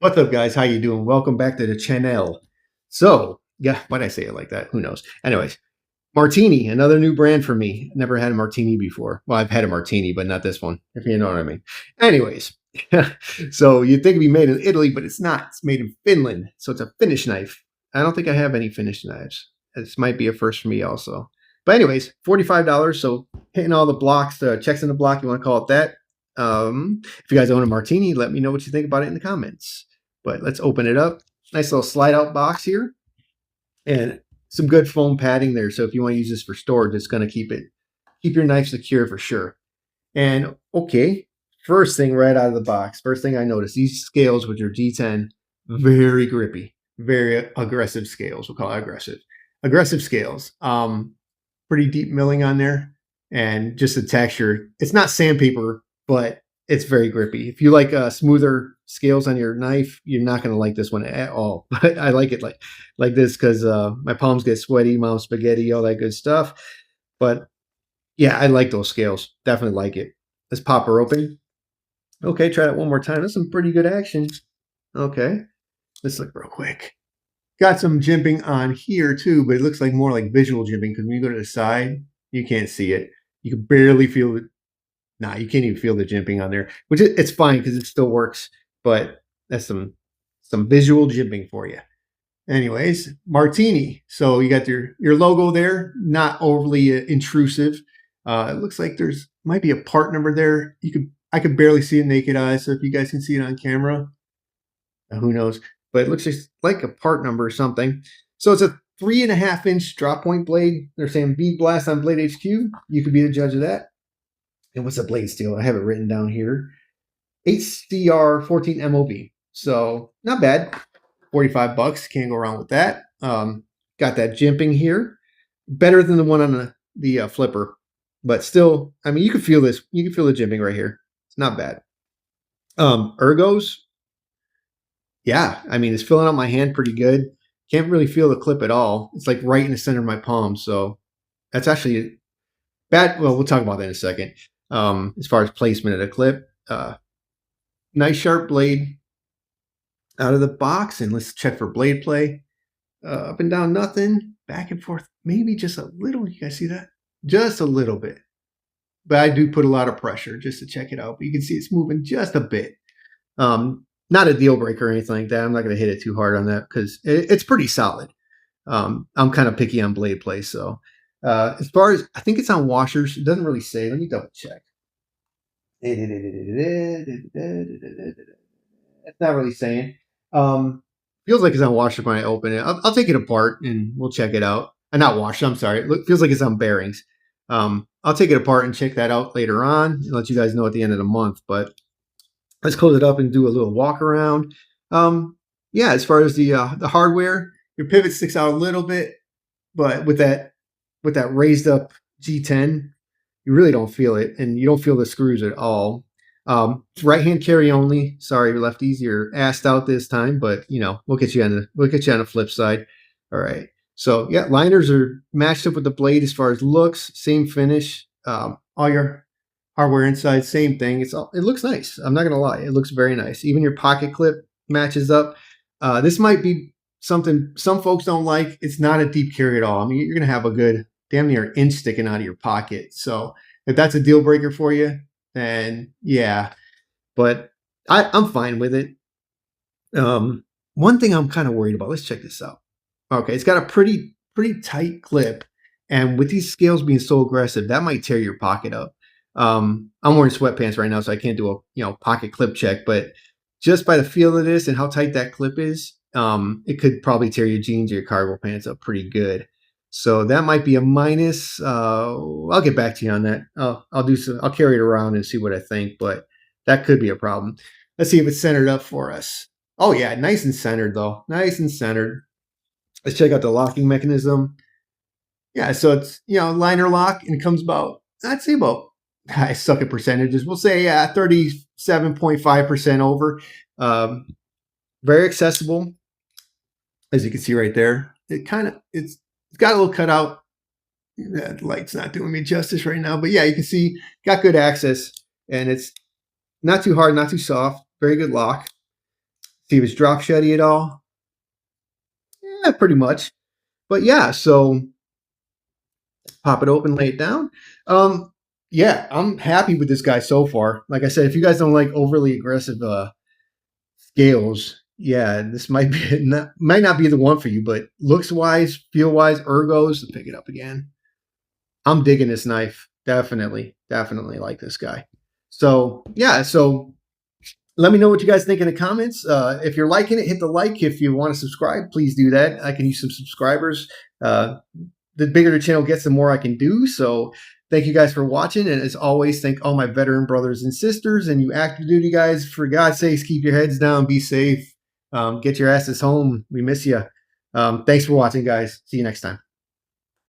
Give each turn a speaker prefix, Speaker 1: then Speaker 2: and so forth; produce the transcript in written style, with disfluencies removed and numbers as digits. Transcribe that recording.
Speaker 1: What's up, guys? How you doing? Welcome back to the channel. So, yeah, why'd I say it like that? Who knows? Anyways, Martini, another new brand for me. Never had a martini before. Well, I've had a martini, but not this one, if you know what I mean. Anyways, so you'd think it'd be made in Italy, but it's not. It's made in Finland. So it's a Finnish knife. I don't think I have any Finnish knives. This might be a first for me also. But anyways, $45. So hitting all the blocks, the checks in the block, you want to call it that. If you guys own a martini, let me know what you think about it in the comments. But let's open it up. Nice little slide out box here. And some good foam padding there. So if you want to use this for storage, it's going to keep your knife secure for sure. And okay, first thing right out of the box, first thing I noticed, these scales, which are G10, very grippy, very aggressive scales. We'll call it aggressive scales. Pretty deep milling on there, and just the texture. It's not sandpaper, but it's very grippy. If you like smoother scales on your knife, you're not going to like this one at all. But I like it like this because my palms get sweaty, mom spaghetti, all that good stuff. But yeah, I like those scales. Definitely like it. Let's pop her open. Okay, try that one more time. That's some pretty good action. Okay, let's look real quick. Got some jimping on here too, but it looks like more like visual jimping because when you go to the side, you can't see it. You can barely feel it. Nah, you can't even feel the jimping on there, which it's fine because it still works. But that's some visual jimping for you. Anyways, Martini. So you got your logo there, not overly intrusive. It looks like there's might be a part number there. I could barely see it naked eye, so if you guys can see it on camera, who knows? But it looks just like a part number or something. So it's a 3.5-inch drop point blade. They're saying bead blast on Blade HQ. You could be the judge of that. And what's the blade steel? I have it written down here. HCR 14 MOV. So not bad. $45. Can't go wrong with that. Got that jimping here. Better than the one on the flipper. But still, I mean, you can feel this. You can feel the jimping right here. It's not bad. Ergos. Yeah, I mean, it's filling out my hand pretty good. Can't really feel the clip at all. It's like right in the center of my palm. So that's actually bad. Well, we'll talk about that in a second. As far as placement of the clip, nice sharp blade out of the box. And let's check for blade play. Up and down, nothing. Back and forth, maybe just a little. You guys see that? Just a little bit. But I do put a lot of pressure just to check it out. But you can see it's moving just a bit. Not a deal breaker or anything like that. I'm not going to hit it too hard on that because it's pretty solid. I'm kind of picky on blade play. So as far as I think it's on washers, it doesn't really say. Let me double check. It's not really saying. Feels like it's on washers when I open it. I'll take it apart and we'll check it out. Not washer, I'm sorry. It feels like it's on bearings. I'll take it apart and check that out later on and let you guys know at the end of the month. But let's close it up and do a little walk around. Yeah, as far as the hardware, your pivot sticks out a little bit, but with that raised up G10, you really don't feel it, and you don't feel the screws at all. It's right hand carry only. Sorry, lefties, you're assed out this time, but you know we'll get you on the flip side. All right. So yeah, liners are matched up with the blade as far as looks. Same finish. All your hardware inside, same thing. It looks nice. I'm not gonna lie, it looks very nice. Even your pocket clip matches up. This might be something some folks don't like. It's not a deep carry at all. I mean, you're gonna have a good damn near inch sticking out of your pocket. So if that's a deal breaker for you, then yeah. But I'm fine with it. One thing I'm kind of worried about. Let's check this out. Okay, it's got a pretty tight clip, and with these scales being so aggressive, that might tear your pocket up. I'm wearing sweatpants right now, so I can't do a pocket clip check, but just by the feel of this and how tight that clip is, it could probably tear your jeans or your cargo pants up pretty good. So that might be a minus. I'll get back to you on that. I'll carry it around and see what I think, but that could be a problem. Let's see if it's centered up for us. Oh yeah, nice and centered though. Nice and centered. Let's check out the locking mechanism. Yeah, so it's liner lock, and it comes about, I'd say about, I suck at percentages. We'll say 37.5% over. Very accessible, as you can see right there. It's got a little cutout. That light's not doing me justice right now, but yeah, you can see got good access, and it's not too hard, not too soft. Very good lock. See if it's drop sheddy at all. Yeah, pretty much. But yeah, so pop it open, lay it down. Yeah, I'm happy with this guy so far. Like I said, if you guys don't like overly aggressive scales, yeah, this might not be the one for you. But looks wise, feel wise, ergos. Pick it up again. I'm digging this knife. Definitely, definitely like this guy. So yeah, so let me know what you guys think in the comments. If you're liking it, hit the like. If you want to subscribe, please do that. I can use some subscribers. The bigger the channel gets, the more I can do. So thank you guys for watching. And as always, thank all my veteran brothers and sisters and you active duty guys. For God's sakes, keep your heads down, be safe, get your asses home. We miss you. Thanks for watching, guys. See you next time.